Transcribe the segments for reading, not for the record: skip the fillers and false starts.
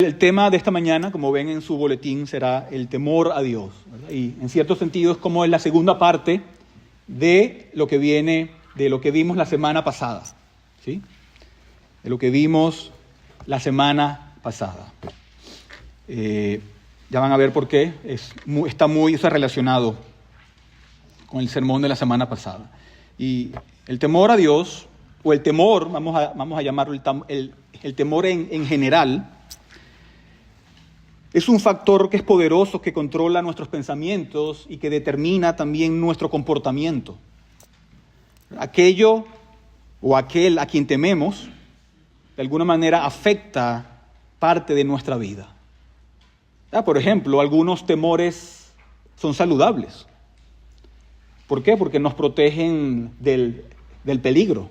El tema de esta mañana, como ven en su boletín, será el temor a Dios, ¿verdad? Y en cierto sentido es como en la segunda parte de lo que viene, de lo que vimos la semana pasada, ¿sí? De lo que vimos la semana pasada. Ya van a ver por qué, está muy relacionado con el sermón de la semana pasada. Y el temor a Dios, o el temor, vamos a llamarlo el temor en general, es un factor que es poderoso, que controla nuestros pensamientos y que determina también nuestro comportamiento. Aquello o aquel a quien tememos, de alguna manera afecta parte de nuestra vida. Por ejemplo, algunos temores son saludables. ¿Por qué? Porque nos protegen del peligro.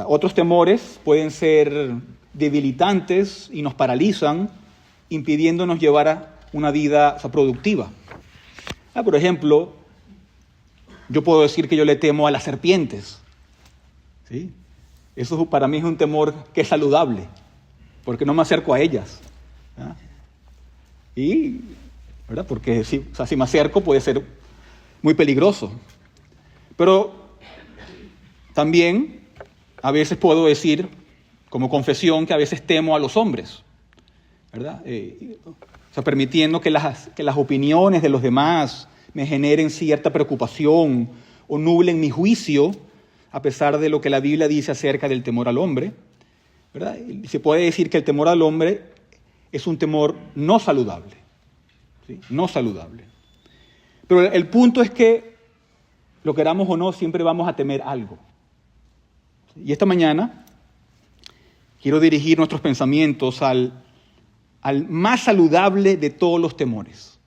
Otros temores pueden ser debilitantes y nos paralizan, impidiéndonos llevar a una vida productiva. Por ejemplo, yo puedo decir que yo le temo a las serpientes, ¿sí? Eso para mí es un temor que es saludable, porque no me acerco a ellas. Y, ¿verdad? Porque si me acerco puede ser muy peligroso. Pero también a veces puedo decir, como confesión, que a veces temo a los hombres, ¿verdad? Permitiendo que las opiniones de los demás me generen cierta preocupación o nublen mi juicio, a pesar de lo que la Biblia dice acerca del temor al hombre, ¿verdad? Y se puede decir que el temor al hombre es un temor no saludable, ¿sí? No saludable. Pero el punto es que, lo queramos o no, siempre vamos a temer algo. Y esta mañana quiero dirigir nuestros pensamientos al más saludable de todos los temores,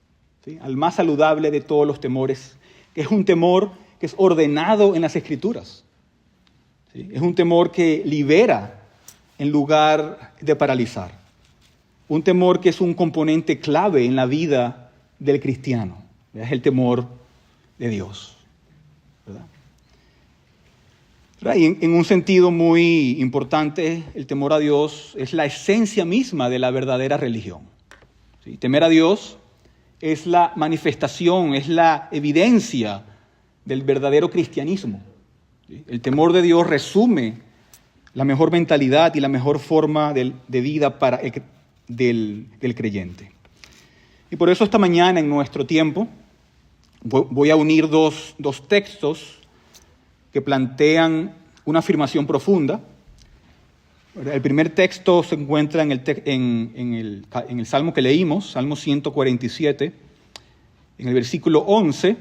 ¿sí? Al más saludable de todos los temores, que es un temor que es ordenado en las Escrituras, ¿sí? Es un temor que libera en lugar de paralizar. Un temor que es un componente clave en la vida del cristiano. Es el temor de Dios, ¿verdad? Y en un sentido muy importante, el temor a Dios es la esencia misma de la verdadera religión. ¿Sí? Temer a Dios es la manifestación, es la evidencia del verdadero cristianismo. ¿Sí? El temor de Dios resume la mejor mentalidad y la mejor forma de vida del creyente. Y por eso esta mañana en nuestro tiempo voy a unir dos textos que plantean una afirmación profunda. El primer texto se encuentra en el Salmo que leímos, Salmo 147, en el versículo 11,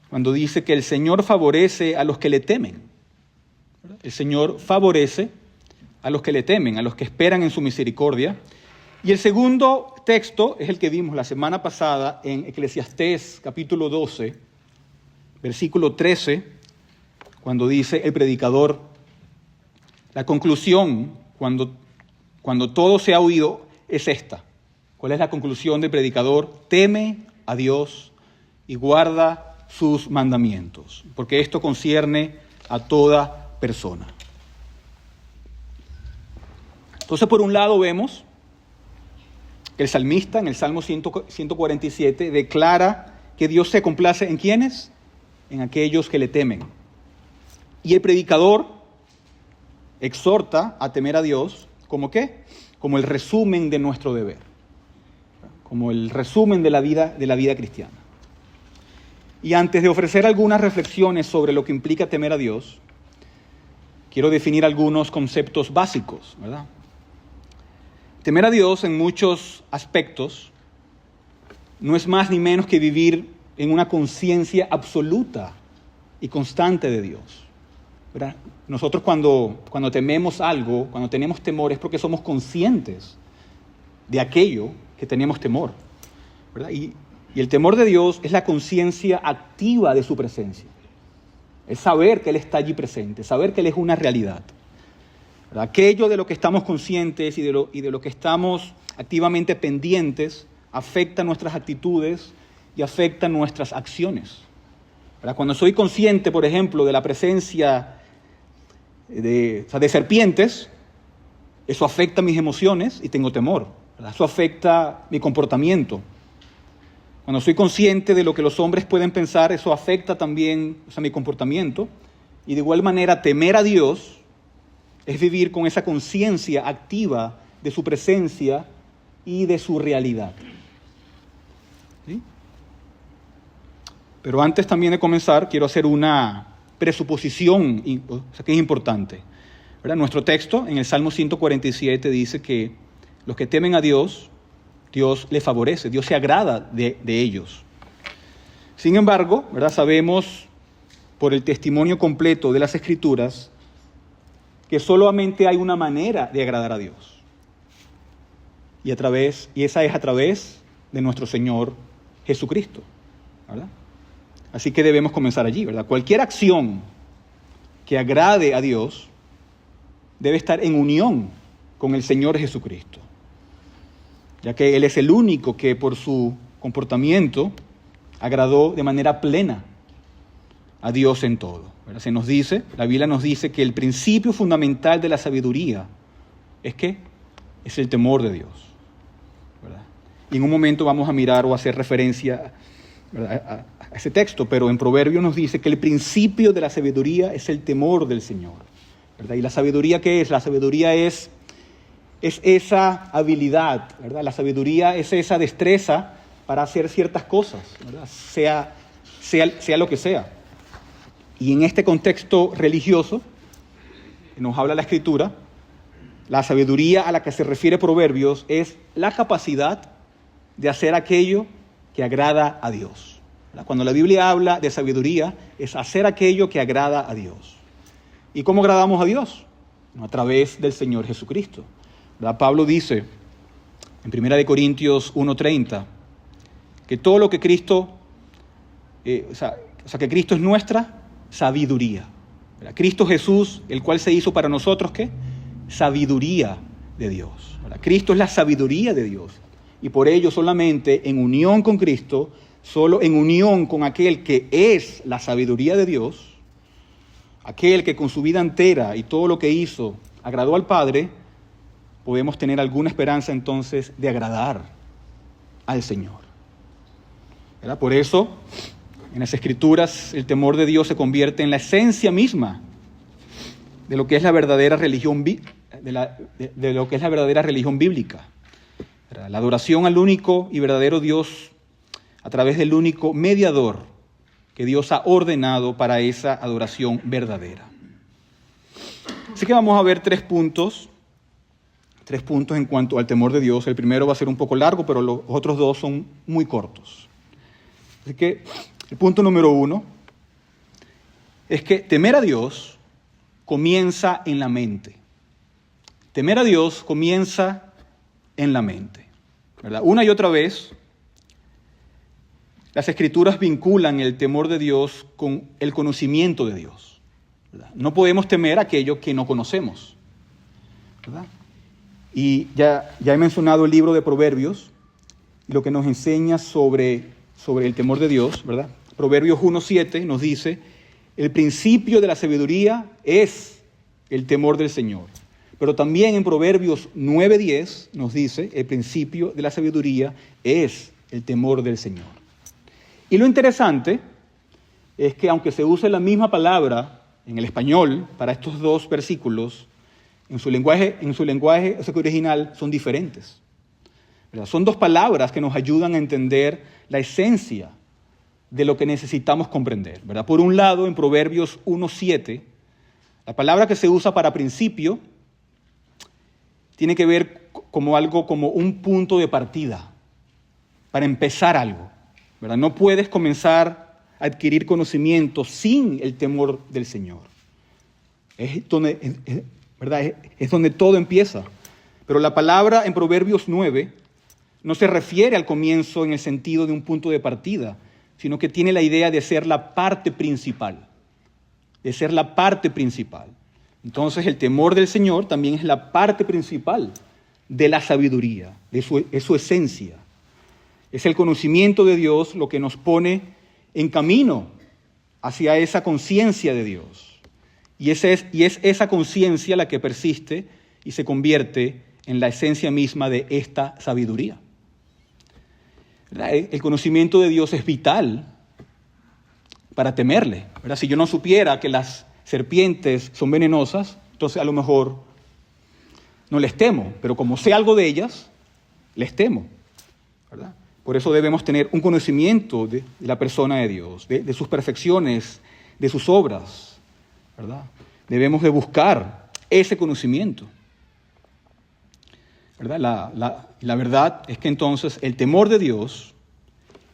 cuando dice que el Señor favorece a los que le temen. El Señor favorece a los que le temen, a los que esperan en su misericordia. Y el segundo texto es el que vimos la semana pasada en Eclesiastés capítulo 12, versículo 13, cuando dice el predicador, la conclusión, cuando todo se ha oído, es esta. ¿Cuál es la conclusión del predicador? Teme a Dios y guarda sus mandamientos, porque esto concierne a toda persona. Entonces, por un lado vemos que el salmista, en el Salmo 147, declara que Dios se complace ¿en quiénes? En aquellos que le temen. Y el predicador exhorta a temer a Dios, ¿como qué? Como el resumen de nuestro deber, como el resumen de la vida cristiana. Y antes de ofrecer algunas reflexiones sobre lo que implica temer a Dios, quiero definir algunos conceptos básicos, ¿verdad? Temer a Dios en muchos aspectos no es más ni menos que vivir en una conciencia absoluta y constante de Dios, ¿verdad? Nosotros cuando tememos algo, cuando tenemos temor, es porque somos conscientes de aquello que tenemos temor, ¿verdad? Y el temor de Dios es la conciencia activa de su presencia. Es saber que Él está allí presente, saber que Él es una realidad, ¿verdad? Aquello de lo que estamos conscientes y de lo que estamos activamente pendientes afecta nuestras actitudes y afecta nuestras acciones, ¿verdad? Cuando soy consciente, por ejemplo, de la presencia de serpientes, Eso afecta mis emociones y tengo temor, ¿verdad? Eso afecta mi comportamiento. Cuando soy consciente de lo que los hombres pueden pensar, eso afecta también, mi comportamiento. Y de igual manera, temer a Dios es vivir con esa conciencia activa de su presencia y de su realidad. ¿Sí? Pero antes también de comenzar, quiero hacer una presuposición que es importante, ¿verdad? Nuestro texto en el Salmo 147 dice que los que temen a Dios, Dios les favorece, Dios se agrada de ellos. Sin embargo, ¿verdad? Sabemos por el testimonio completo de las Escrituras que solamente hay una manera de agradar a Dios. Y esa es a través de nuestro Señor Jesucristo, ¿verdad? Así que debemos comenzar allí, ¿verdad? Cualquier acción que agrade a Dios debe estar en unión con el Señor Jesucristo, ya que Él es el único que por su comportamiento agradó de manera plena a Dios en todo, ¿verdad? La Biblia nos dice que el principio fundamental de la sabiduría es el temor de Dios, ¿verdad? Y en un momento vamos a mirar o hacer referencia, ¿verdad?, a ese texto, pero en Proverbios nos dice que el principio de la sabiduría es el temor del Señor, ¿verdad? ¿Y la sabiduría qué es? La sabiduría es esa habilidad, ¿verdad? La sabiduría es esa destreza para hacer ciertas cosas, ¿verdad? Sea lo que sea. Y en este contexto religioso que nos habla la Escritura, la sabiduría a la que se refiere Proverbios es la capacidad de hacer aquello que agrada a Dios. Cuando la Biblia habla de sabiduría, es hacer aquello que agrada a Dios. ¿Y cómo agradamos a Dios? A través del Señor Jesucristo. ¿Verdad? Pablo dice en 1 Corintios 1:30 que todo lo que Cristo, que Cristo es nuestra sabiduría. ¿Verdad? Cristo Jesús, el cual se hizo para nosotros, ¿qué? Sabiduría de Dios. ¿Verdad? Cristo es la sabiduría de Dios. Y por ello solamente en unión con Cristo, solo en unión con aquel que es la sabiduría de Dios, aquel que con su vida entera y todo lo que hizo agradó al Padre, podemos tener alguna esperanza entonces de agradar al Señor, ¿verdad? Por eso, en las Escrituras, el temor de Dios se convierte en la esencia misma de lo que es la verdadera religión, de lo que es la verdadera religión bíblica. ¿Verdad? La adoración al único y verdadero Dios a través del único mediador que Dios ha ordenado para esa adoración verdadera. Así que vamos a ver tres puntos en cuanto al temor de Dios. El primero va a ser un poco largo, pero los otros dos son muy cortos. Así que el punto número 1 es que temer a Dios comienza en la mente. Temer a Dios comienza en la mente, ¿verdad? Una y otra vez, las Escrituras vinculan el temor de Dios con el conocimiento de Dios, ¿verdad? No podemos temer aquello que no conocemos, ¿verdad? Y ya he mencionado el libro de Proverbios, lo que nos enseña sobre el temor de Dios, ¿verdad? Proverbios 1:7 nos dice, el principio de la sabiduría es el temor del Señor. Pero también en Proverbios 9:10 nos dice, el principio de la sabiduría es el temor del Señor. Y lo interesante es que aunque se use la misma palabra en el español para estos dos versículos, en su lenguaje original son diferentes, ¿verdad? Son dos palabras que nos ayudan a entender la esencia de lo que necesitamos comprender, ¿verdad? Por un lado, en Proverbios 1:7, la palabra que se usa para principio tiene que ver como un punto de partida, para empezar algo, ¿verdad? No puedes comenzar a adquirir conocimiento sin el temor del Señor. ¿Verdad? Es donde todo empieza. Pero la palabra en Proverbios 9 no se refiere al comienzo en el sentido de un punto de partida, sino que tiene la idea de ser la parte principal. Entonces el temor del Señor también es la parte principal de la sabiduría, es su esencia. Es el conocimiento de Dios lo que nos pone en camino hacia esa conciencia de Dios. Y es esa conciencia la que persiste y se convierte en la esencia misma de esta sabiduría. ¿Verdad? El conocimiento de Dios es vital para temerle, ¿verdad? Si yo no supiera que las serpientes son venenosas, entonces a lo mejor no les temo, pero como sé algo de ellas, les temo, ¿verdad? Por eso debemos tener un conocimiento de la persona de Dios, de sus perfecciones, de sus obras, ¿verdad? Debemos de buscar ese conocimiento, ¿verdad? La verdad es que entonces el temor de Dios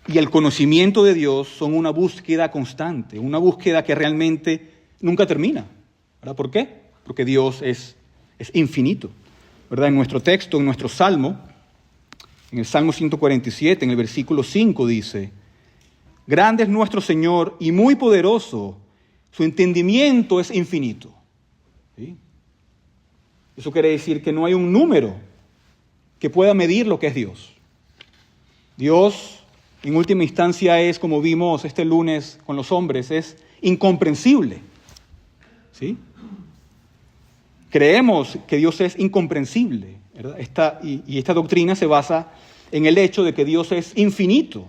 y el conocimiento de Dios son una búsqueda constante, una búsqueda que realmente nunca termina, ¿verdad? ¿Por qué? Porque Dios es infinito, ¿verdad? En nuestro texto, en nuestro Salmo, en el Salmo 147, en el versículo 5 dice: grande es nuestro Señor y muy poderoso, su entendimiento es infinito. ¿Sí? Eso quiere decir que no hay un número que pueda medir lo que es Dios. Dios, en última instancia, es, como vimos este lunes con los hombres, es incomprensible. ¿Sí? Creemos que Dios es incomprensible, ¿verdad? Esta doctrina se basa en el hecho de que Dios es infinito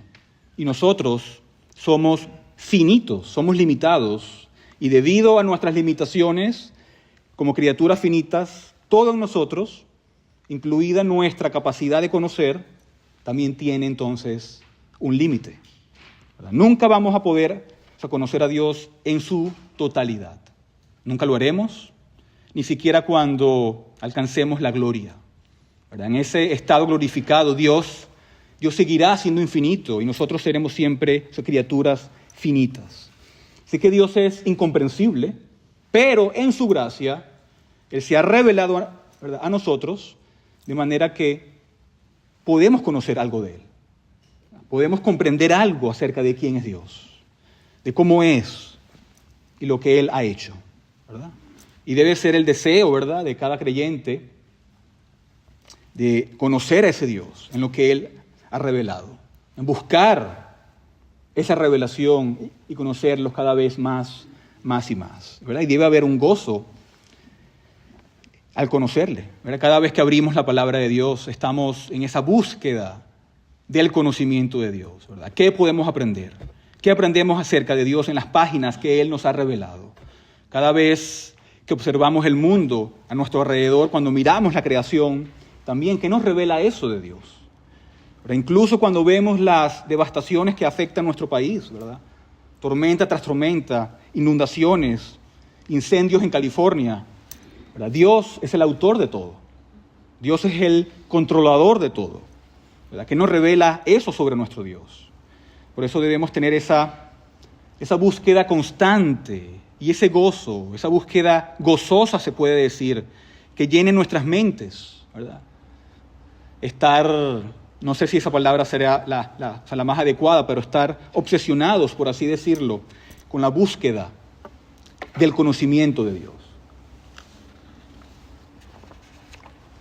y nosotros somos finitos, somos limitados, y debido a nuestras limitaciones como criaturas finitas, todos nosotros, incluida nuestra capacidad de conocer, también tiene entonces un límite, ¿verdad? Nunca vamos a poder conocer a Dios en su totalidad. Nunca lo haremos, ni siquiera cuando alcancemos la gloria, ¿verdad? En ese estado glorificado, Dios seguirá siendo infinito y nosotros seremos siempre criaturas finitas. Así que Dios es incomprensible, pero en su gracia Él se ha revelado, ¿verdad?, a nosotros, de manera que podemos conocer algo de Él. Podemos comprender algo acerca de quién es Dios, de cómo es y lo que Él ha hecho, ¿verdad? Y debe ser el deseo, ¿verdad?, de cada creyente de conocer a ese Dios en lo que Él ha revelado, en buscar esa revelación y conocerlos cada vez más y más, ¿verdad? Y debe haber un gozo al conocerle, ¿verdad? Cada vez que abrimos la palabra de Dios estamos en esa búsqueda del conocimiento de Dios, ¿verdad? ¿Qué podemos aprender? ¿Qué aprendemos acerca de Dios en las páginas que Él nos ha revelado? Cada vez que observamos el mundo a nuestro alrededor, cuando miramos la creación, también, ¿qué nos revela eso de Dios? ¿Verdad? Incluso cuando vemos las devastaciones que afectan nuestro país, ¿verdad? Tormenta tras tormenta, inundaciones, incendios en California, ¿verdad? Dios es el autor de todo. Dios es el controlador de todo, ¿verdad? ¿Qué nos revela eso sobre nuestro Dios? Por eso debemos tener esa búsqueda constante y ese gozo, esa búsqueda gozosa, se puede decir, que llene nuestras mentes, ¿verdad? Estar, no sé si esa palabra será la más adecuada, pero estar obsesionados, por así decirlo, con la búsqueda del conocimiento de Dios.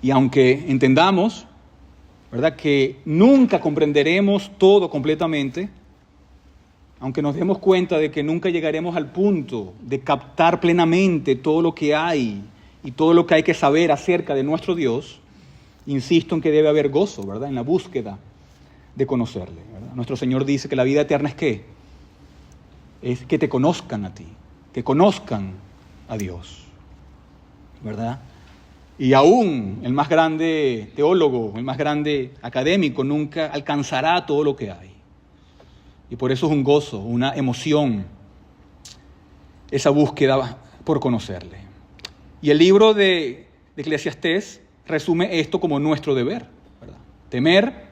Y aunque entendamos, ¿verdad?, que nunca comprenderemos todo completamente, aunque nos demos cuenta de que nunca llegaremos al punto de captar plenamente todo lo que hay y todo lo que hay que saber acerca de nuestro Dios, insisto en que debe haber gozo, ¿verdad?, en la búsqueda de conocerle, ¿verdad? Nuestro Señor dice que la vida eterna es ¿qué? Es que te conozcan a ti, que conozcan a Dios, ¿verdad? Y aún el más grande teólogo, el más grande académico, nunca alcanzará todo lo que hay. Y por eso es un gozo, una emoción, esa búsqueda por conocerle. Y el libro de Eclesiastés resume esto como nuestro deber, ¿verdad? Temer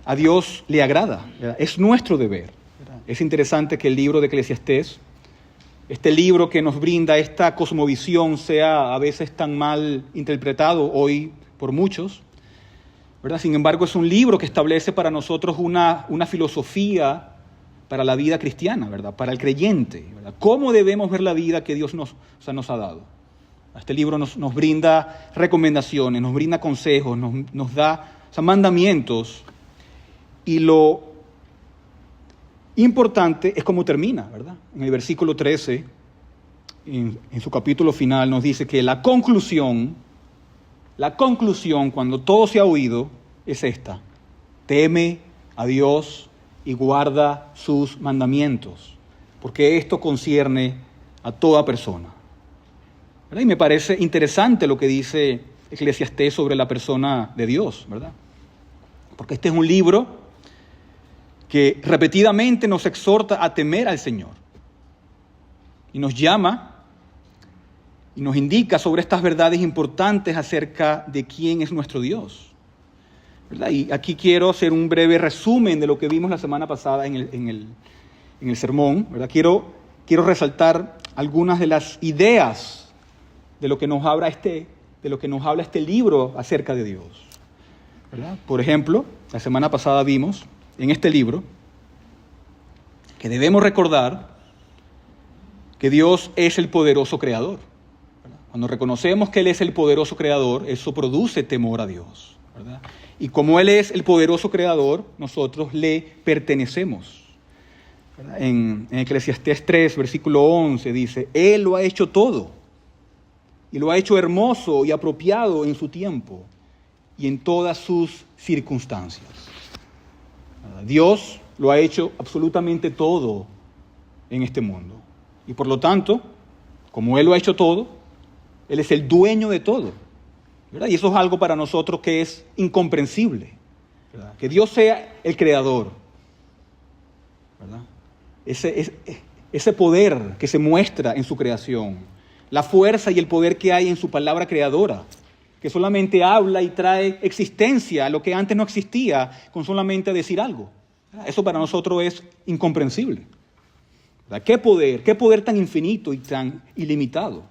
a Dios le agrada, ¿verdad? Es nuestro deber, ¿verdad? Es interesante que el libro de Eclesiastés, este libro que nos brinda esta cosmovisión, sea a veces tan mal interpretado hoy por muchos, ¿verdad? Sin embargo, es un libro que establece para nosotros una filosofía para la vida cristiana, ¿verdad?, para el creyente, ¿verdad? ¿Cómo debemos ver la vida que Dios nos ha dado? Este libro nos brinda recomendaciones, nos brinda consejos, nos da mandamientos, y lo importante es cómo termina, ¿verdad? En el versículo 13, en su capítulo final, nos dice que la conclusión la conclusión, cuando todo se ha oído, es esta: teme a Dios y guarda sus mandamientos, porque esto concierne a toda persona. ¿Verdad? Y me parece interesante lo que dice Eclesiastés sobre la persona de Dios, ¿verdad? Porque este es un libro que repetidamente nos exhorta a temer al Señor y nos llama y nos indica sobre estas verdades importantes acerca de quién es nuestro Dios, ¿verdad? Y aquí quiero hacer un breve resumen de lo que vimos la semana pasada en el sermón, ¿verdad? Quiero resaltar algunas de las ideas de lo que nos habla este libro acerca de Dios, ¿verdad? Por ejemplo, la semana pasada vimos en este libro que debemos recordar que Dios es el poderoso creador, ¿verdad? Cuando reconocemos que Él es el poderoso creador, eso produce temor a Dios, ¿verdad? Y como Él es el poderoso creador, nosotros le pertenecemos, ¿verdad? En Eclesiastés 3, versículo 11 dice: Él lo ha hecho todo y lo ha hecho hermoso y apropiado en su tiempo y en todas sus circunstancias. Dios lo ha hecho absolutamente todo en este mundo. Y por lo tanto, como Él lo ha hecho todo, Él es el dueño de todo, ¿verdad? Y eso es algo para nosotros que es incomprensible, ¿verdad? Que Dios sea el creador, ¿verdad? Ese poder que se muestra en su creación, la fuerza y el poder que hay en su palabra creadora, que solamente habla y trae existencia a lo que antes no existía con solamente decir algo. Eso para nosotros es incomprensible, ¿verdad? ¿Qué poder tan infinito y tan ilimitado,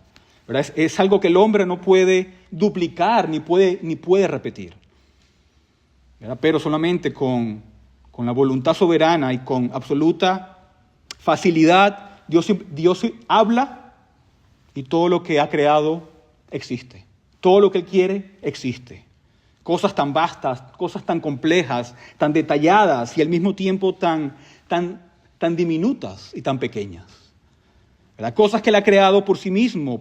¿verdad? Es algo que el hombre no puede duplicar ni puede repetir, ¿verdad? Pero solamente con la voluntad soberana y con absoluta facilidad, Dios habla y todo lo que ha creado existe. Todo lo que Él quiere existe. Cosas tan vastas, cosas tan complejas, tan detalladas y al mismo tiempo tan diminutas y tan pequeñas, ¿verdad? Cosas que Él ha creado por sí mismo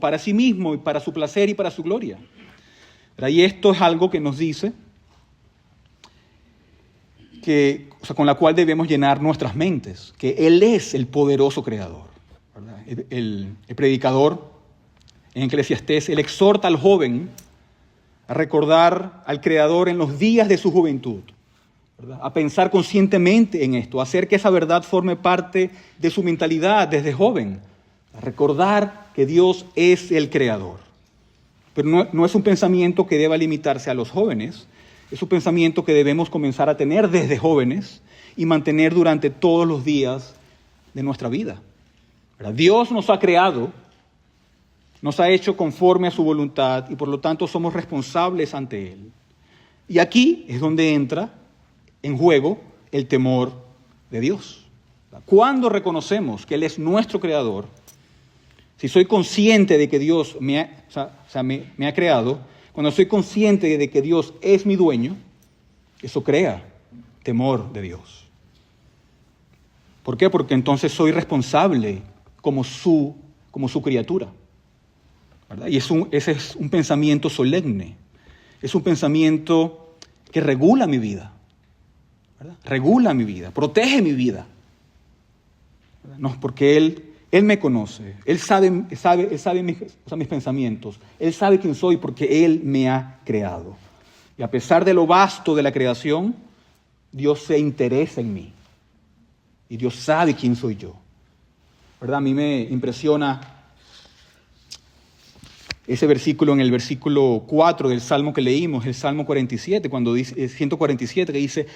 y para su placer y para su gloria, ¿verdad? Y esto es algo que nos dice con la cual debemos llenar nuestras mentes, que Él es el poderoso creador, ¿verdad? El predicador en Eclesiastés, él exhorta al joven a recordar al Creador en los días de su juventud, ¿verdad? A pensar conscientemente en esto, a hacer que esa verdad forme parte de su mentalidad desde joven, a recordar que Dios es el Creador. Pero no es un pensamiento que deba limitarse a los jóvenes, es un pensamiento que debemos comenzar a tener desde jóvenes y mantener durante todos los días de nuestra vida, ¿verdad? Dios nos ha creado, nos ha hecho conforme a su voluntad y por lo tanto somos responsables ante Él. Y aquí es donde entra en juego el temor de Dios. Cuando reconocemos que Él es nuestro creador, si soy consciente de que Dios me ha creado, cuando soy consciente de que Dios es mi dueño, eso crea temor de Dios. ¿Por qué? Porque entonces soy responsable como su criatura, ¿verdad? Y ese es un pensamiento solemne, es un pensamiento que regula mi vida, ¿verdad? Regula mi vida, protege mi vida, ¿verdad? No, porque Él me conoce, Él sabe mis pensamientos, Él sabe quién soy porque Él me ha creado. Y a pesar de lo vasto de la creación, Dios se interesa en mí y Dios sabe quién soy yo, ¿verdad? A mí me impresiona ese versículo en el versículo 4 del Salmo que leímos, el Salmo 47, cuando dice, 147, que dice: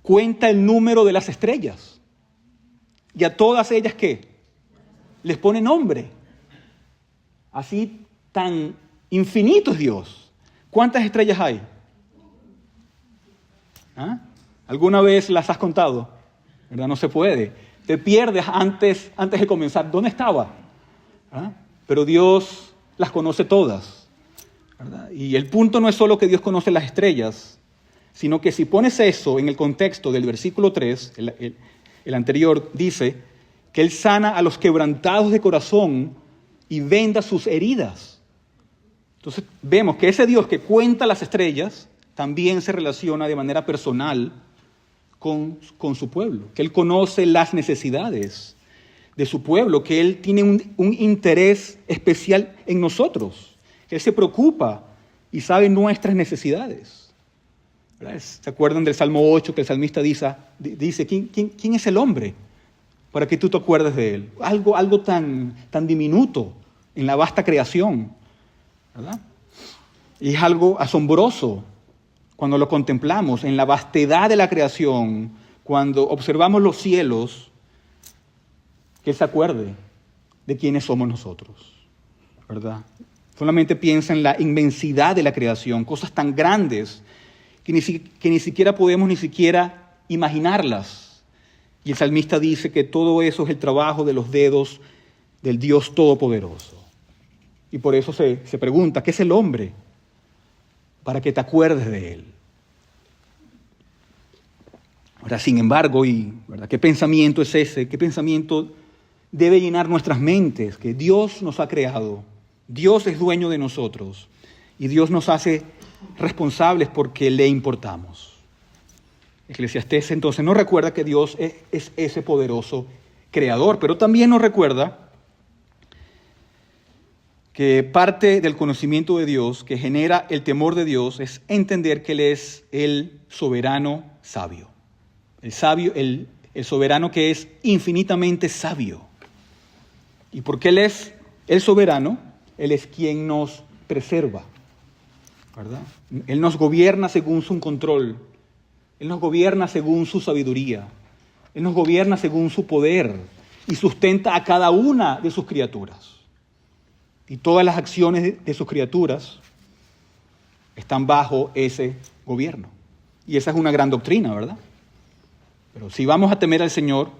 cuenta el número de las estrellas y a todas ellas, ¿qué? Les pone nombre. Así tan infinito es Dios. ¿Cuántas estrellas hay? ¿Ah? ¿Alguna vez las has contado? ¿Verdad? No se puede. Te pierdes antes de comenzar. ¿Dónde estaba? ¿Ah? Pero Dios las conoce todas, ¿verdad? Y el punto no es solo que Dios conoce las estrellas, sino que si pones eso en el contexto del versículo 3, el anterior, dice que Él sana a los quebrantados de corazón y venda sus heridas. Entonces vemos que ese Dios que cuenta las estrellas también se relaciona de manera personal con su pueblo, que Él conoce las necesidades de su pueblo, que Él tiene un interés especial en nosotros, que Él se preocupa y sabe nuestras necesidades. ¿Verdad? ¿Se acuerdan del Salmo 8 que el salmista dice ¿quién es el hombre para que tú te acuerdes de él? Algo tan diminuto en la vasta creación, ¿verdad? Y es algo asombroso cuando lo contemplamos en la vastedad de la creación, cuando observamos los cielos, que Él se acuerde de quiénes somos nosotros, ¿verdad? Solamente piensa en la inmensidad de la creación, cosas tan grandes que ni siquiera podemos ni siquiera imaginarlas. Y el salmista dice que todo eso es el trabajo de los dedos del Dios Todopoderoso. Y por eso se pregunta, ¿qué es el hombre? Para que te acuerdes de él. Ahora, sin embargo, ¿verdad? ¿Qué pensamiento es ese? ¿Qué pensamiento debe llenar nuestras mentes? Que Dios nos ha creado, Dios es dueño de nosotros y Dios nos hace responsables porque le importamos. Eclesiastés entonces nos recuerda que Dios es ese poderoso creador, pero también nos recuerda que parte del conocimiento de Dios que genera el temor de Dios es entender que Él es el soberano sabio. El sabio, el soberano que es infinitamente sabio. Y porque Él es el soberano, Él es quien nos preserva, ¿verdad? Él nos gobierna según su control. Él nos gobierna según su sabiduría. Él nos gobierna según su poder y sustenta a cada una de sus criaturas. Y todas las acciones de sus criaturas están bajo ese gobierno. Y esa es una gran doctrina, ¿verdad? Pero si vamos a temer al Señor,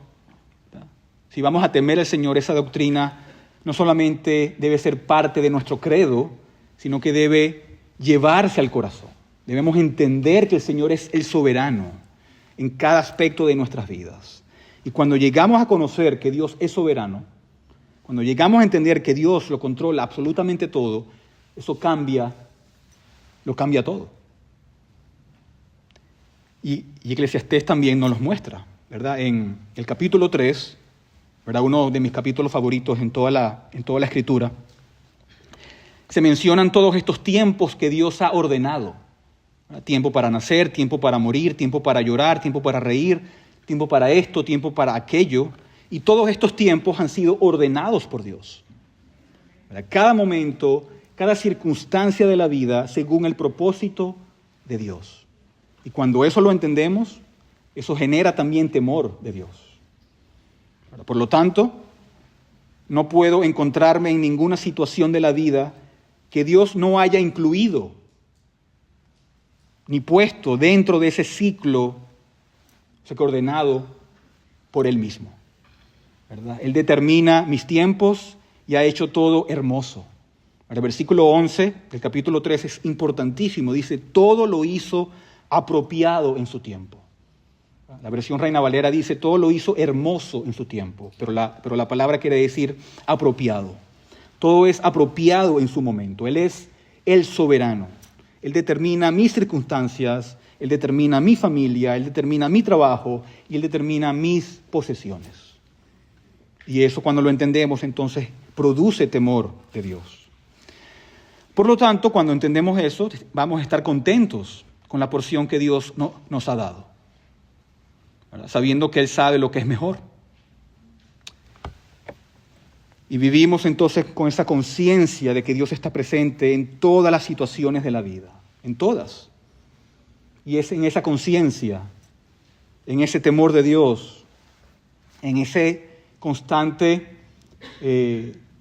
¿verdad? Si vamos a temer al Señor, esa doctrina no solamente debe ser parte de nuestro credo, sino que debe llevarse al corazón. Debemos entender que el Señor es el soberano en cada aspecto de nuestras vidas. Y cuando llegamos a conocer que Dios es soberano, cuando llegamos a entender que Dios lo controla absolutamente todo, eso lo cambia todo. Y Eclesiastés también nos los muestra, ¿verdad? En el capítulo 3, ¿verdad? Uno de mis capítulos favoritos en toda la Escritura, se mencionan todos estos tiempos que Dios ha ordenado. ¿Verdad? Tiempo para nacer, tiempo para morir, tiempo para llorar, tiempo para reír, tiempo para esto, tiempo para aquello. Y todos estos tiempos han sido ordenados por Dios. ¿Verdad? Cada momento, cada circunstancia de la vida según el propósito de Dios. Y cuando eso lo entendemos, eso genera también temor de Dios. ¿Verdad? Por lo tanto, no puedo encontrarme en ninguna situación de la vida que Dios no haya incluido ni puesto dentro de ese ciclo ordenado por Él mismo. ¿Verdad? Él determina mis tiempos y ha hecho todo hermoso. El versículo 11 del capítulo 3 es importantísimo. Dice, todo lo hizo apropiado en su tiempo. La versión Reina Valera dice, todo lo hizo hermoso en su tiempo. Pero la palabra quiere decir apropiado. Todo es apropiado en su momento. Él es el soberano. Él determina mis circunstancias, Él determina mi familia, Él determina mi trabajo y Él determina mis posesiones. Y eso cuando lo entendemos, entonces produce temor de Dios. Por lo tanto, cuando entendemos eso, vamos a estar contentos con la porción que Dios nos ha dado, ¿verdad? Sabiendo que Él sabe lo que es mejor. Y vivimos entonces con esa conciencia de que Dios está presente en todas las situaciones de la vida, en todas. Y es en esa conciencia, en ese temor de Dios, en ese constante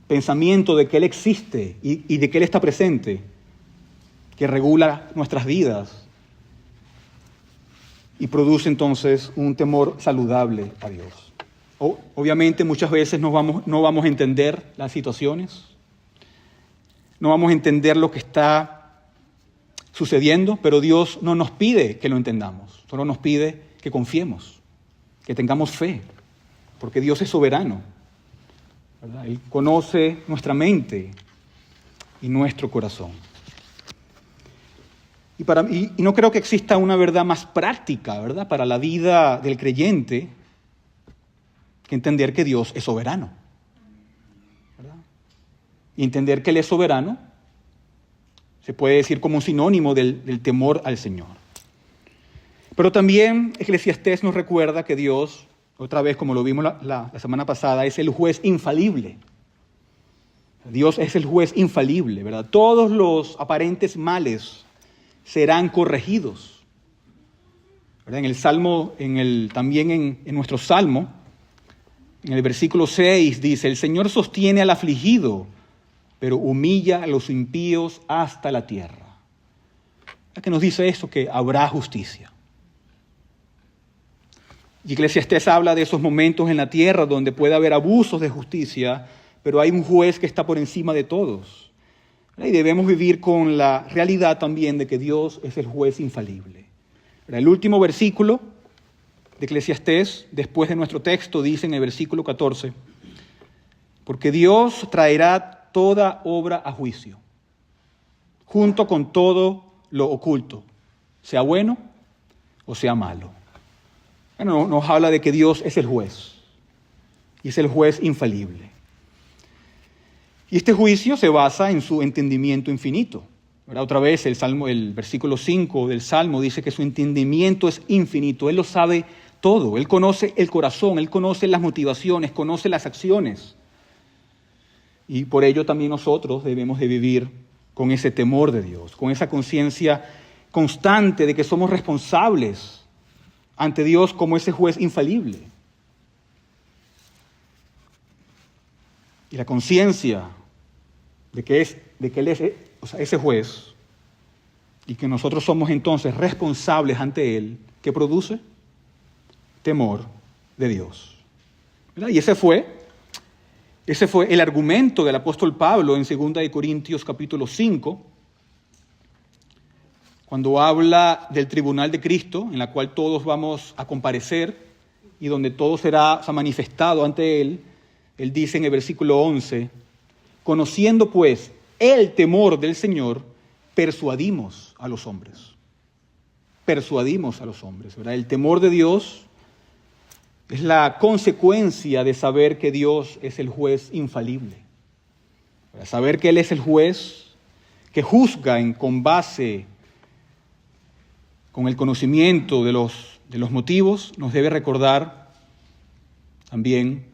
pensamiento de que Él existe y de que Él está presente, que regula nuestras vidas y produce entonces un temor saludable a Dios. Obviamente muchas veces no vamos a entender las situaciones, no vamos a entender lo que está sucediendo, pero Dios no nos pide que lo entendamos, solo nos pide que confiemos, que tengamos fe, porque Dios es soberano, ¿verdad? Él conoce nuestra mente y nuestro corazón. Y no creo que exista una verdad más práctica, ¿verdad?, para la vida del creyente que entender que Dios es soberano, ¿verdad? Y entender que Él es soberano se puede decir como un sinónimo del temor al Señor. Pero también Eclesiastés nos recuerda que Dios, otra vez como lo vimos la semana pasada, es el juez infalible. Dios es el juez infalible, ¿verdad? Todos los aparentes males serán corregidos, ¿verdad? En el Salmo, también en nuestro Salmo, en el versículo 6 dice: el Señor sostiene al afligido, pero humilla a los impíos hasta la tierra. ¿Qué nos dice esto? Que habrá justicia. Y Eclesiastés habla de esos momentos en la tierra donde puede haber abusos de justicia, pero hay un juez que está por encima de todos. Y debemos vivir con la realidad también de que Dios es el juez infalible. El último versículo de Eclesiastés, después de nuestro texto, dice en el versículo 14: porque Dios traerá toda obra a juicio, junto con todo lo oculto, sea bueno o sea malo. Bueno, nos habla de que Dios es el juez, y es el juez infalible. Y este juicio se basa en su entendimiento infinito. ¿Verdad? Otra vez el versículo 5 del Salmo dice que su entendimiento es infinito. Él lo sabe todo. Él conoce el corazón, Él conoce las motivaciones, conoce las acciones. Y por ello también nosotros debemos de vivir con ese temor de Dios, con esa conciencia constante de que somos responsables ante Dios como ese juez infalible. Y la conciencia de que Él es ese juez y que nosotros somos entonces responsables ante Él, ¿qué produce? Temor de Dios. ¿Verdad? Y ese fue el argumento del apóstol Pablo en 2 Corintios capítulo 5, cuando habla del tribunal de Cristo, en la cual todos vamos a comparecer y donde todo será manifestado ante Él. Él dice en el versículo 11: conociendo pues el temor del Señor, persuadimos a los hombres. Persuadimos a los hombres, ¿verdad? El temor de Dios es la consecuencia de saber que Dios es el juez infalible. Para saber que Él es el juez que juzga con base, con el conocimiento de los motivos, nos debe recordar también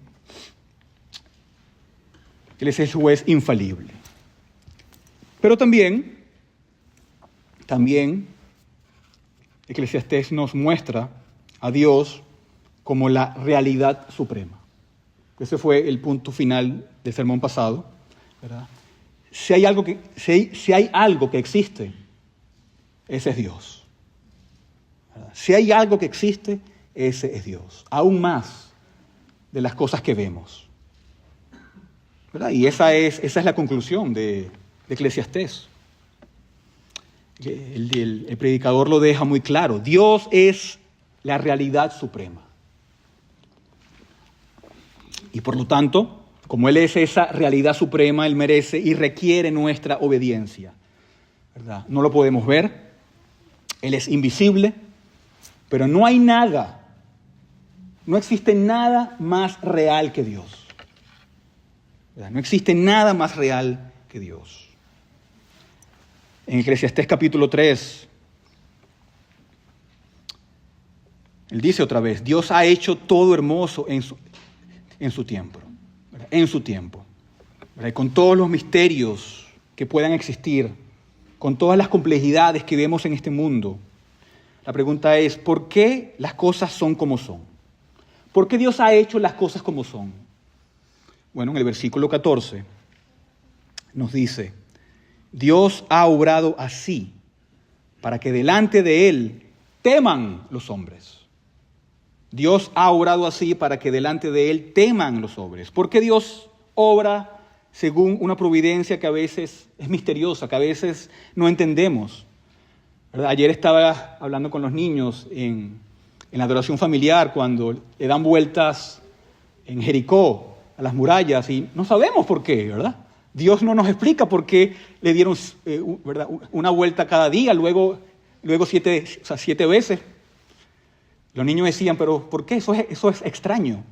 que Él es el juez infalible. Pero también Eclesiastés nos muestra a Dios como la realidad suprema. Ese fue el punto final del sermón pasado, ¿verdad? Si hay algo que existe, ese es Dios. ¿Verdad? Si hay algo que existe, ese es Dios. Aún más de las cosas que vemos. ¿Verdad? Y esa es la conclusión de Eclesiastés. El predicador lo deja muy claro. Dios es la realidad suprema. Y por lo tanto, como Él es esa realidad suprema, Él merece y requiere nuestra obediencia. ¿Verdad? No lo podemos ver. Él es invisible. Pero no hay nada, no existe nada más real que Dios. ¿Verdad? No existe nada más real que Dios. En Eclesiastés capítulo 3, Él dice otra vez: Dios ha hecho todo hermoso en su tiempo. ¿Verdad? En su tiempo. ¿Verdad? Y con todos los misterios que puedan existir, con todas las complejidades que vemos en este mundo, la pregunta es: ¿por qué las cosas son como son? ¿Por qué Dios ha hecho las cosas como son? Bueno, en el versículo 14 nos dice: Dios ha obrado así para que delante de Él teman los hombres. Dios ha obrado así para que delante de Él teman los hombres. ¿Por qué Dios obra según una providencia que a veces es misteriosa, que a veces no entendemos? ¿Verdad? Ayer estaba hablando con los niños en la adoración familiar cuando le dan vueltas en Jericó a las murallas y no sabemos por qué, ¿verdad? Dios no nos explica por qué le dieron ¿verdad?, una vuelta cada día, luego luego 7 veces. Los niños decían, pero ¿por qué? Eso es extraño.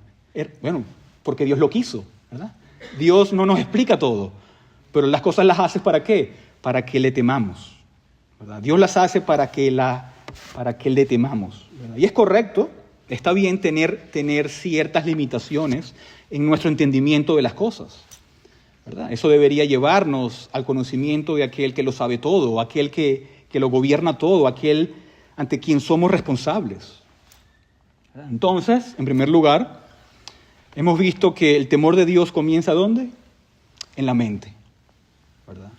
Bueno, porque Dios lo quiso, ¿verdad? Dios no nos explica todo, pero las cosas las hace ¿para qué? Para que le temamos, ¿verdad? Dios las hace para que le temamos, ¿verdad? Y es correcto, está bien tener ciertas limitaciones en nuestro entendimiento de las cosas, ¿verdad? Eso debería llevarnos al conocimiento de aquel que lo sabe todo, aquel que lo gobierna todo, aquel ante quien somos responsables. Entonces, en primer lugar, hemos visto que el temor de Dios comienza ¿dónde? En la mente, ¿verdad?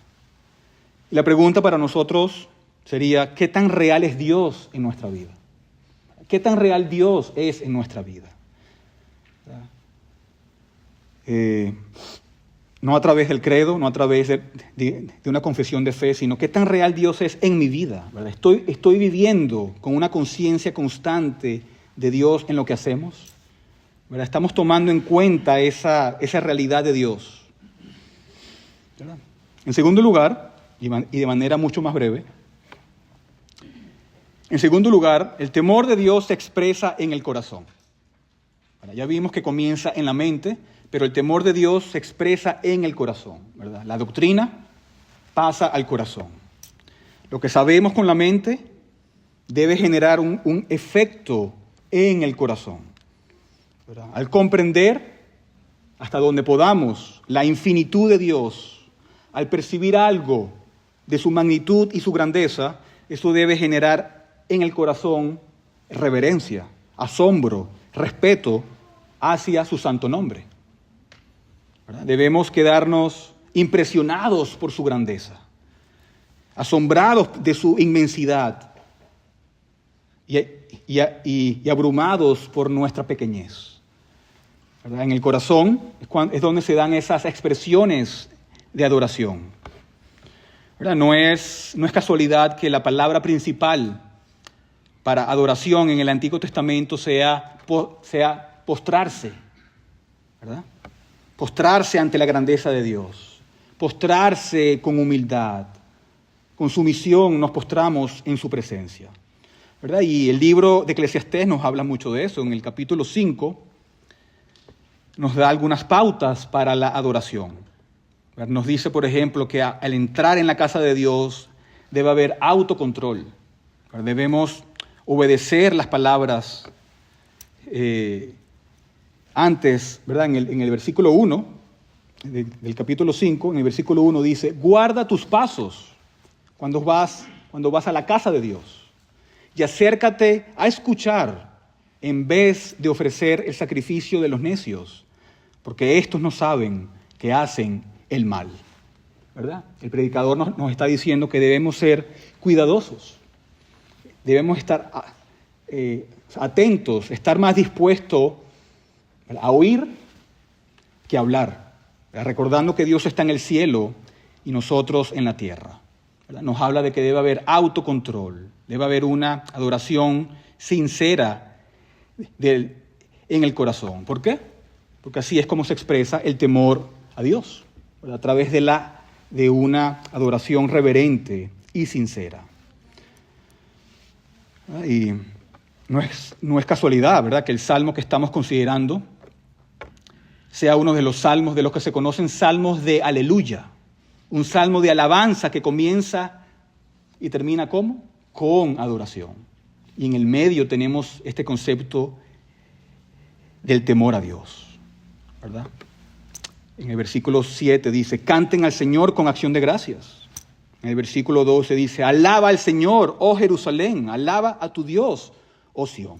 Y la pregunta para nosotros sería, ¿qué tan real es Dios en nuestra vida? ¿Qué tan real Dios es en nuestra vida? No a través del credo, no a través de una confesión de fe, sino qué tan real Dios es en mi vida, ¿verdad? Estoy viviendo con una conciencia constante de Dios en lo que hacemos, ¿verdad? Estamos tomando en cuenta esa realidad de Dios, ¿verdad? En segundo lugar, y de manera mucho más breve, en segundo lugar, el temor de Dios se expresa en el corazón. ¿Verdad? Ya vimos que comienza en la mente, pero el temor de Dios se expresa en el corazón, ¿verdad? La doctrina pasa al corazón. Lo que sabemos con la mente debe generar un efecto en el corazón, ¿verdad? Al comprender hasta donde podamos la infinitud de Dios, al percibir algo de su magnitud y su grandeza, eso debe generar en el corazón reverencia, asombro, respeto hacia su santo nombre, ¿verdad? Debemos quedarnos impresionados por su grandeza, asombrados de su inmensidad y abrumados por nuestra pequeñez, ¿verdad? En el corazón es donde se dan esas expresiones de adoración, ¿verdad? No es casualidad que la palabra principal para adoración en el Antiguo Testamento sea postrarse, ¿verdad? Postrarse ante la grandeza de Dios, postrarse con humildad, con sumisión nos postramos en su presencia, ¿verdad? Y el libro de Eclesiastés nos habla mucho de eso. En el capítulo 5 nos da algunas pautas para la adoración, ¿verdad? Nos dice, por ejemplo, que al entrar en la casa de Dios debe haber autocontrol, ¿verdad? Debemos obedecer las palabras antes, ¿verdad? En el versículo 1 del capítulo 5, en el versículo 1 dice, guarda tus pasos cuando vas a la casa de Dios y acércate a escuchar en vez de ofrecer el sacrificio de los necios, porque estos no saben que hacen el mal, ¿verdad? El predicador nos está diciendo que debemos ser cuidadosos, debemos estar atentos, estar más dispuestos a oír que a hablar, ¿verdad? Recordando que Dios está en el cielo y nosotros en la tierra, ¿verdad? Nos habla de que debe haber autocontrol, debe haber una adoración sincera en el corazón. ¿Por qué? Porque así es como se expresa el temor a Dios, ¿verdad? A través de una adoración reverente y sincera. Y no es casualidad, ¿verdad?, que el salmo que estamos considerando sea uno de los salmos de los que se conocen salmos de aleluya, un salmo de alabanza que comienza y termina ¿cómo? Con adoración. Y en el medio tenemos este concepto del temor a Dios, ¿verdad? En el versículo 7 dice, canten al Señor con acción de gracias. En el versículo 12 dice, alaba al Señor, oh Jerusalén, alaba a tu Dios, oh Sión.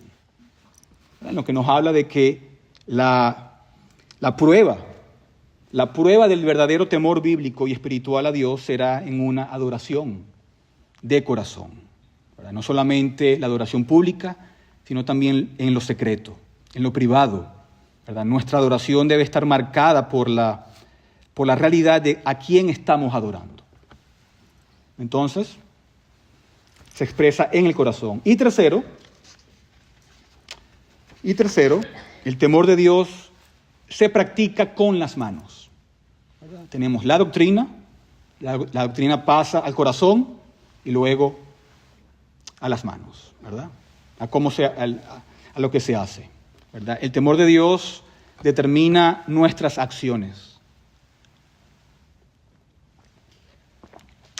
Lo que nos habla de que la prueba del verdadero temor bíblico y espiritual a Dios será en una adoración de corazón, ¿verdad? No solamente la adoración pública, sino también en lo secreto, en lo privado, ¿verdad? Nuestra adoración debe estar marcada por la realidad de a quién estamos adorando. Entonces, se expresa en el corazón. Y tercero, el temor de Dios se practica con las manos, ¿verdad? Tenemos la doctrina pasa al corazón y luego a las manos, ¿verdad? A lo que se hace, ¿verdad? El temor de Dios determina nuestras acciones.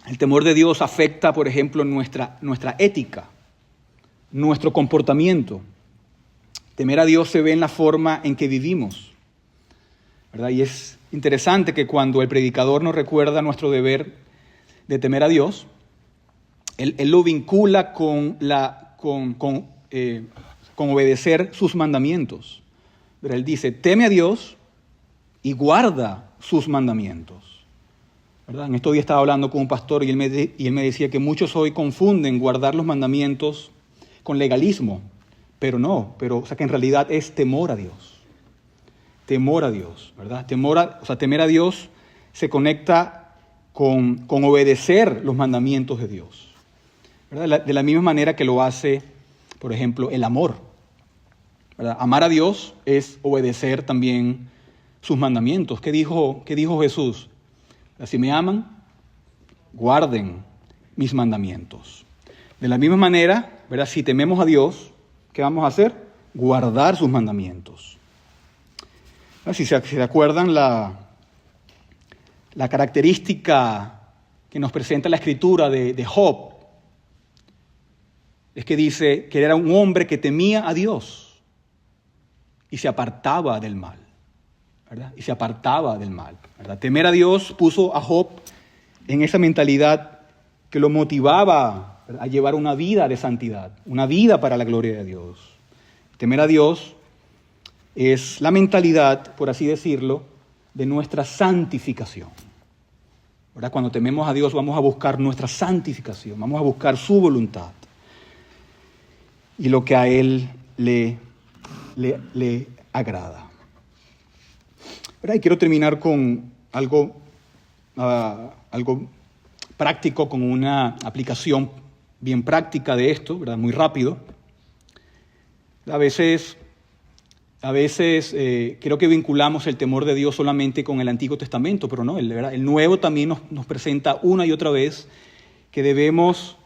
El temor de Dios afecta, por ejemplo, nuestra ética, nuestro comportamiento. Temer a Dios se ve en la forma en que vivimos, ¿verdad? Y es interesante que cuando el predicador nos recuerda nuestro deber de temer a Dios, él lo vincula con obedecer sus mandamientos. Pero él dice, teme a Dios y guarda sus mandamientos, ¿verdad? En estos días estaba hablando con un pastor y él me decía que muchos hoy confunden guardar los mandamientos con legalismo, pero que en realidad es temor a Dios. Temor a Dios, ¿verdad? Temer a Dios se conecta con obedecer los mandamientos de Dios, ¿verdad? De la misma manera que lo hace, por ejemplo, el amor, ¿verdad? Amar a Dios es obedecer también sus mandamientos. ¿Qué dijo Jesús? Si me aman, guarden mis mandamientos. De la misma manera, ¿verdad? Si tememos a Dios, ¿qué vamos a hacer? Guardar sus mandamientos. Si se acuerdan la característica que nos presenta la Escritura de Job, es que dice que era un hombre que temía a Dios y se apartaba del mal, ¿verdad? Y se apartaba del mal, ¿verdad? Temer a Dios puso a Job en esa mentalidad que lo motivaba, ¿verdad?, a llevar una vida de santidad, una vida para la gloria de Dios. Temer a Dios es la mentalidad, por así decirlo, de nuestra santificación, ¿verdad? Cuando tememos a Dios vamos a buscar nuestra santificación, vamos a buscar su voluntad y lo que a Él le agrada. ¿Verdad? Y quiero terminar con algo práctico, con una aplicación bien práctica de esto, ¿verdad? Muy rápido. A veces creo que vinculamos el temor de Dios solamente con el Antiguo Testamento, pero no, el Nuevo también nos presenta una y otra vez que debemos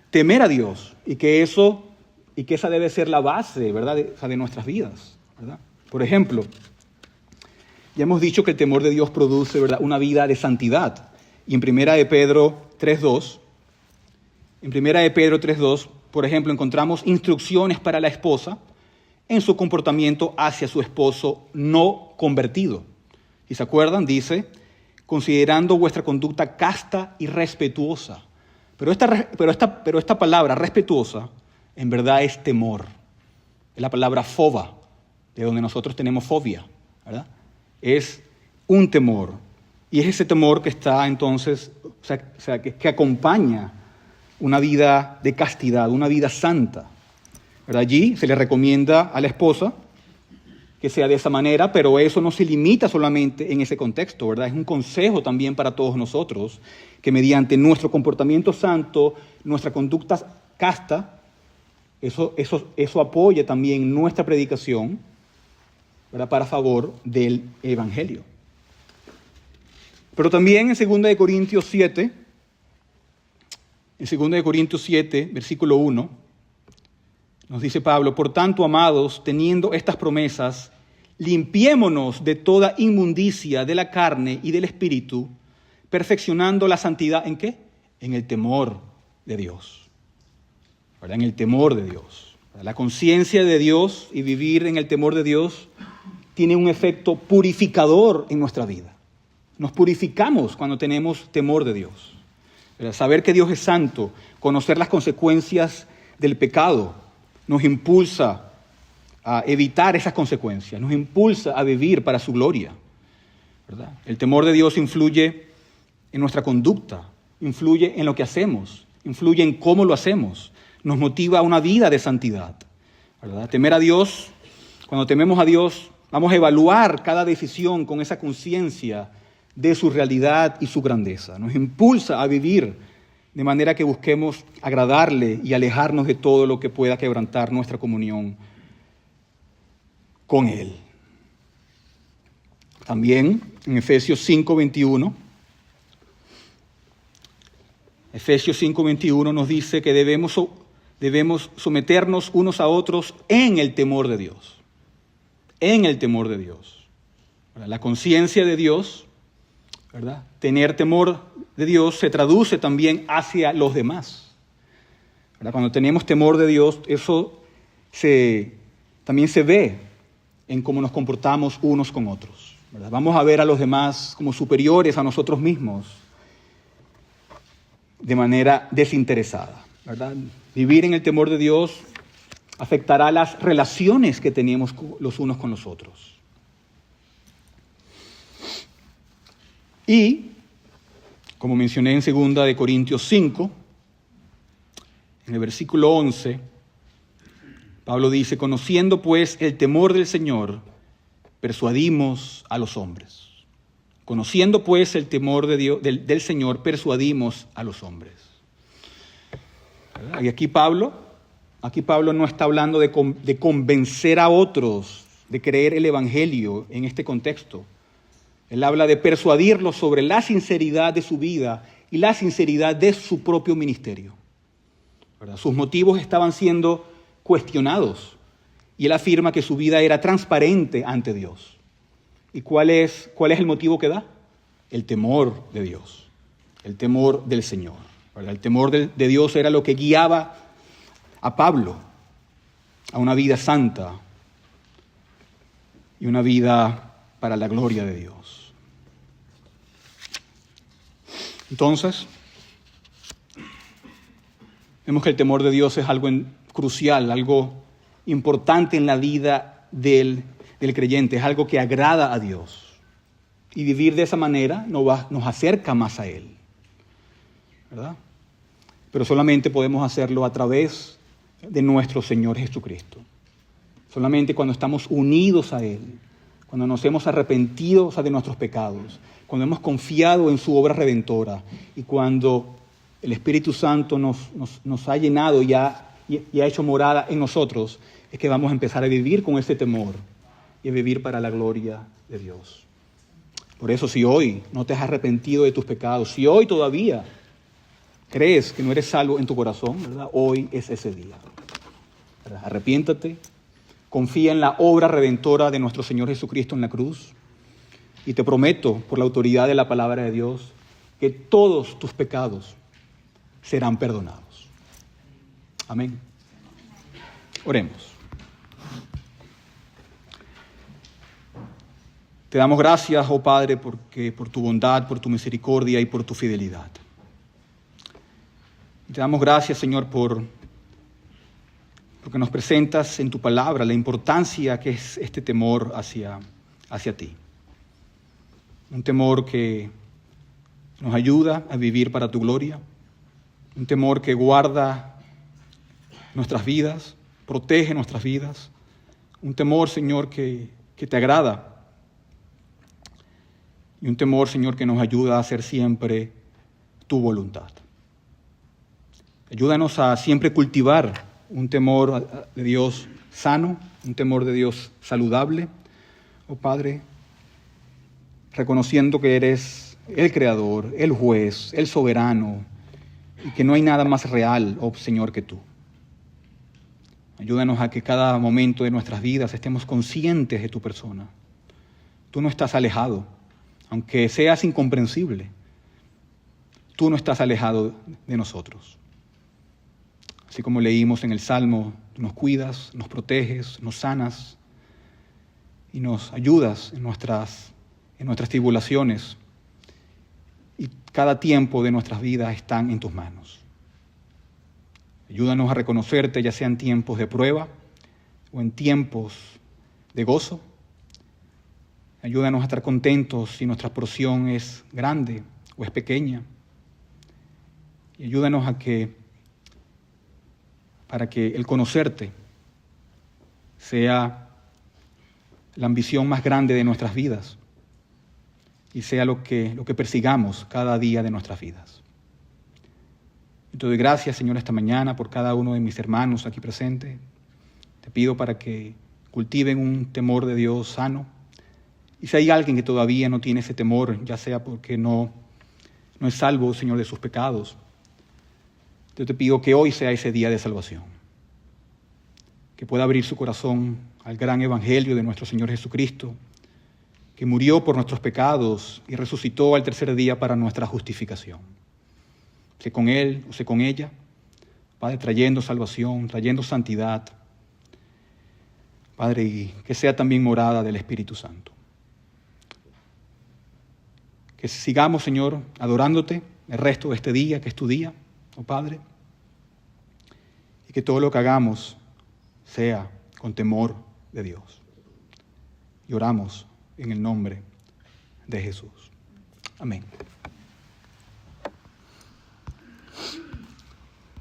temer a Dios y que esa debe ser la base, ¿verdad?, de nuestras vidas, ¿verdad? Por ejemplo, ya hemos dicho que el temor de Dios produce, ¿verdad?, una vida de santidad. Y en 1 de Pedro 3:2, por ejemplo, encontramos instrucciones para la esposa en su comportamiento hacia su esposo no convertido. Si se acuerdan, dice, considerando vuestra conducta casta y respetuosa. Pero esta palabra respetuosa en verdad es temor. Es la palabra foba, de donde nosotros tenemos fobia, ¿verdad? Es un temor. Y es ese temor que está entonces, que acompaña una vida de castidad, una vida santa, ¿verdad? Allí se le recomienda a la esposa que sea de esa manera, pero eso no se limita solamente en ese contexto, ¿verdad? Es un consejo también para todos nosotros, que mediante nuestro comportamiento santo, nuestra conducta casta, eso apoya también nuestra predicación, ¿verdad?, para favor del Evangelio. Pero también en 2 Corintios 7, versículo 1, nos dice Pablo, por tanto, amados, teniendo estas promesas, limpiémonos de toda inmundicia de la carne y del espíritu, perfeccionando la santidad, ¿en qué? En el temor de Dios. ¿Verdad? En el temor de Dios. La conciencia de Dios y vivir en el temor de Dios tiene un efecto purificador en nuestra vida. Nos purificamos cuando tenemos temor de Dios. ¿Verdad? Saber que Dios es santo, conocer las consecuencias del pecado, nos impulsa a evitar esas consecuencias, nos impulsa a vivir para su gloria, ¿verdad? El temor de Dios influye en nuestra conducta, influye en lo que hacemos, influye en cómo lo hacemos, nos motiva a una vida de santidad, ¿verdad? Temer a Dios, cuando tememos a Dios, vamos a evaluar cada decisión con esa conciencia de su realidad y su grandeza. Nos impulsa a vivir de manera que busquemos agradarle y alejarnos de todo lo que pueda quebrantar nuestra comunión con Él. También en Efesios 5:21 nos dice que debemos debemos someternos unos a otros en el temor de Dios. En el temor de Dios. La conciencia de Dios, ¿verdad? Tener temor de Dios se traduce también hacia los demás. ¿Verdad? Cuando tenemos temor de Dios, eso también se ve en cómo nos comportamos unos con otros. ¿Verdad? Vamos a ver a los demás como superiores a nosotros mismos de manera desinteresada. ¿Verdad? Vivir en el temor de Dios afectará las relaciones que tenemos los unos con los otros. Y, como mencioné en 2 Corintios 5, en el versículo 11, Pablo dice: conociendo pues el temor del Señor, persuadimos a los hombres. Conociendo pues el temor de Dios, del Señor, persuadimos a los hombres. ¿Verdad? Y aquí Pablo no está hablando de convencer a otros de creer el Evangelio en este contexto. Él habla de persuadirlos sobre la sinceridad de su vida y la sinceridad de su propio ministerio. ¿Verdad? Sus motivos estaban siendo cuestionados y él afirma que su vida era transparente ante Dios. ¿Y cuál es el motivo que da? El temor de Dios, el temor del Señor. ¿Verdad? El temor de Dios era lo que guiaba a Pablo a una vida santa y una vida para la gloria de Dios. Entonces, vemos que el temor de Dios es algo crucial, algo importante en la vida del creyente, es algo que agrada a Dios. Y vivir de esa manera nos acerca más a Él, ¿verdad? Pero solamente podemos hacerlo a través de nuestro Señor Jesucristo. Solamente cuando estamos unidos a Él, cuando nos hemos arrepentido de nuestros pecados, cuando hemos confiado en su obra redentora y cuando el Espíritu Santo nos ha llenado y ha hecho morada en nosotros, es que vamos a empezar a vivir con ese temor y a vivir para la gloria de Dios. Por eso, si hoy no te has arrepentido de tus pecados, si hoy todavía crees que no eres salvo en tu corazón, ¿verdad? Hoy es ese día. ¿Verdad? Arrepiéntate, confía en la obra redentora de nuestro Señor Jesucristo en la cruz y te prometo, por la autoridad de la palabra de Dios, que todos tus pecados serán perdonados. Amén. Oremos. Te damos gracias, oh Padre, por tu bondad, por tu misericordia y por tu fidelidad. Te damos gracias, Señor, porque nos presentas en tu palabra la importancia que es este temor hacia ti. Un temor que nos ayuda a vivir para tu gloria. Un temor que guarda nuestras vidas, protege nuestras vidas. Un temor, Señor, que te agrada. Y un temor, Señor, que nos ayuda a hacer siempre tu voluntad. Ayúdanos a siempre cultivar un temor de Dios sano, un temor de Dios saludable, oh Padre, reconociendo que eres el Creador, el Juez, el Soberano, y que no hay nada más real, oh Señor, que tú. Ayúdanos a que cada momento de nuestras vidas estemos conscientes de tu persona. Tú no estás alejado, aunque seas incomprensible. Tú no estás alejado de nosotros. Así como leímos en el Salmo, tú nos cuidas, nos proteges, nos sanas y nos ayudas en nuestras tribulaciones. Y cada tiempo de nuestras vidas están en tus manos. Ayúdanos a reconocerte, ya sean tiempos de prueba o en tiempos de gozo. Ayúdanos a estar contentos si nuestra porción es grande o es pequeña. Y ayúdanos para que el conocerte sea la ambición más grande de nuestras vidas y sea lo que persigamos cada día de nuestras vidas. Y te doy gracias, Señor, esta mañana por cada uno de mis hermanos aquí presentes. Te pido para que cultiven un temor de Dios sano. Y si hay alguien que todavía no tiene ese temor, ya sea porque no es salvo, Señor, de sus pecados, Yo te pido que hoy sea ese día de salvación, que pueda abrir su corazón al gran evangelio de nuestro Señor Jesucristo, que murió por nuestros pecados y resucitó al tercer día para nuestra justificación. Sé con él o sé con ella, Padre, trayendo salvación, trayendo santidad, Padre, y que sea también morada del Espíritu Santo. Que sigamos, Señor, adorándote el resto de este día, que es tu día, oh Padre, y que todo lo que hagamos sea con temor de Dios. Y oramos en el nombre de Jesús. Amén.